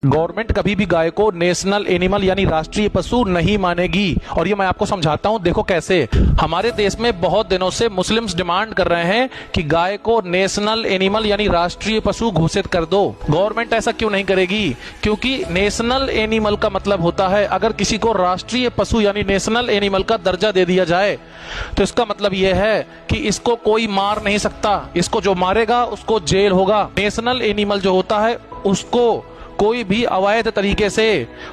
Government कभी भी गाय को नेशनल एनिमल यानी राष्ट्रीय पशु नहीं मानेगी। और ये मैं आपको समझाता हूं, देखो कैसे। हमारे देश में बहुत दिनों से मुस्लिम्स डिमांड कर रहे हैं कि गाय को नेशनल एनिमल यानी राष्ट्रीय पशु घोषित कर दो। गवर्नमेंट ऐसा क्यों नहीं करेगी? क्योंकि नेशनल एनिमल का मतलब होता है, अगर किसी को राष्ट्रीय पशु यानी नेशनल एनिमल का दर्जा दे दिया जाए तो इसका मतलब यह है कि इसको कोई मार नहीं सकता, इसको जो मारेगा उसको जेल होगा। नेशनल एनिमल जो होता है उसको कोई भी अवैध तरीके से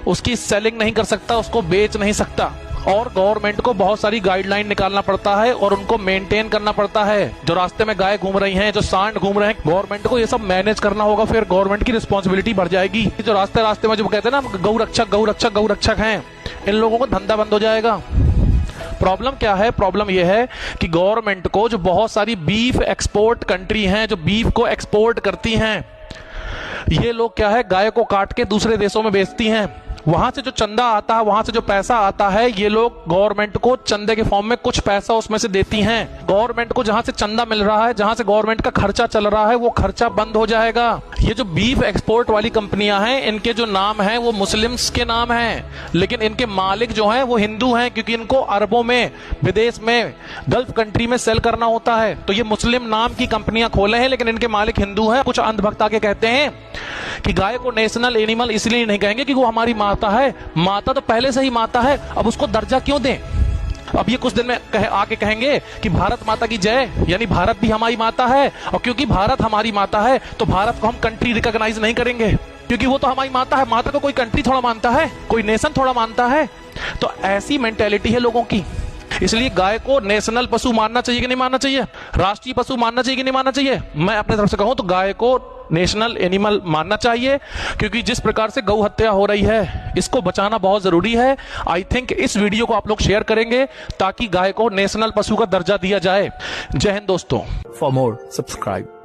उसकी सेलिंग नहीं कर सकता, उसको बेच नहीं सकता। और गवर्नमेंट को बहुत सारी गाइडलाइन निकालना पड़ता है और उनको मेंटेन करना पड़ता है। जो रास्ते में गाय घूम रही हैं, जो सांड घूम रहे हैं, गवर्नमेंट को ये सब मैनेज करना होगा, फिर गवर्नमेंट की रिस्पॉन्सिबिलिटी बढ़ जाएगी। जो रास्ते में जो कहते हैं ना गौ रक्षक हैं, इन लोगों को धंधा बंद हो जाएगा। प्रॉब्लम क्या है? प्रॉब्लम यह है कि गवर्नमेंट को जो बहुत सारी बीफ एक्सपोर्ट कंट्री हैं, जो बीफ को एक्सपोर्ट करती हैं, ये लोग क्या है, गाय को काट के दूसरे देशों में बेचती हैं। वहां से जो चंदा आता है, वहां से जो पैसा आता है, ये लोग गवर्नमेंट को चंदे के फॉर्म में कुछ पैसा उसमें से देती हैं। गवर्नमेंट को जहां से चंदा मिल रहा है, जहां से गवर्नमेंट का खर्चा चल रहा है, वो खर्चा बंद हो जाएगा। ये जो बीफ एक्सपोर्ट वाली कंपनियां हैं, इनके जो नाम हैं वो मुस्लिम्स के नाम हैं, लेकिन इनके मालिक जो हैं वो हिंदू हैं, क्योंकि इनको अरबों में विदेश में गल्फ कंट्री में सेल करना होता है। तो ये मुस्लिम नाम की कंपनियां खोले हैं, लेकिन इनके मालिक हिंदू हैं। कुछ अंधभक्त आके कहते हैं कि गाय को नेशनल एनिमल इसलिए नहीं कहेंगे कि वो हमारी माता है। माता तो पहले से ही माता है, अब उसको दर्जा क्यों दें? अब ये कुछ दिन में आके कहेंगे कि भारत माता की जय, यानी भारत भी हमारी माता है, और क्योंकि भारत हमारी माता है तो भारत को हम कंट्री रिकॉग्नाइज नहीं करेंगे, क्योंकि वो तो हमारी माता है। माता को कोई कंट्री थोड़ा मानता है, कोई नेशन थोड़ा मानता है। तो ऐसी मेंटेलिटी है लोगों की। इसलिए गाय को नेशनल पशु मानना चाहिए कि नहीं मानना चाहिए? राष्ट्रीय पशु मानना चाहिए कि नहीं मानना चाहिए? मैं अपने तरफ से कहूं तो गाय को नेशनल एनिमल मानना चाहिए, क्योंकि जिस प्रकार से गौ हत्या हो रही है, इसको बचाना बहुत जरूरी है। आई थिंक इस वीडियो को आप लोग शेयर करेंगे ताकि गाय को नेशनल पशु का दर्जा दिया जाए। जय हिंद दोस्तों। For more subscribe.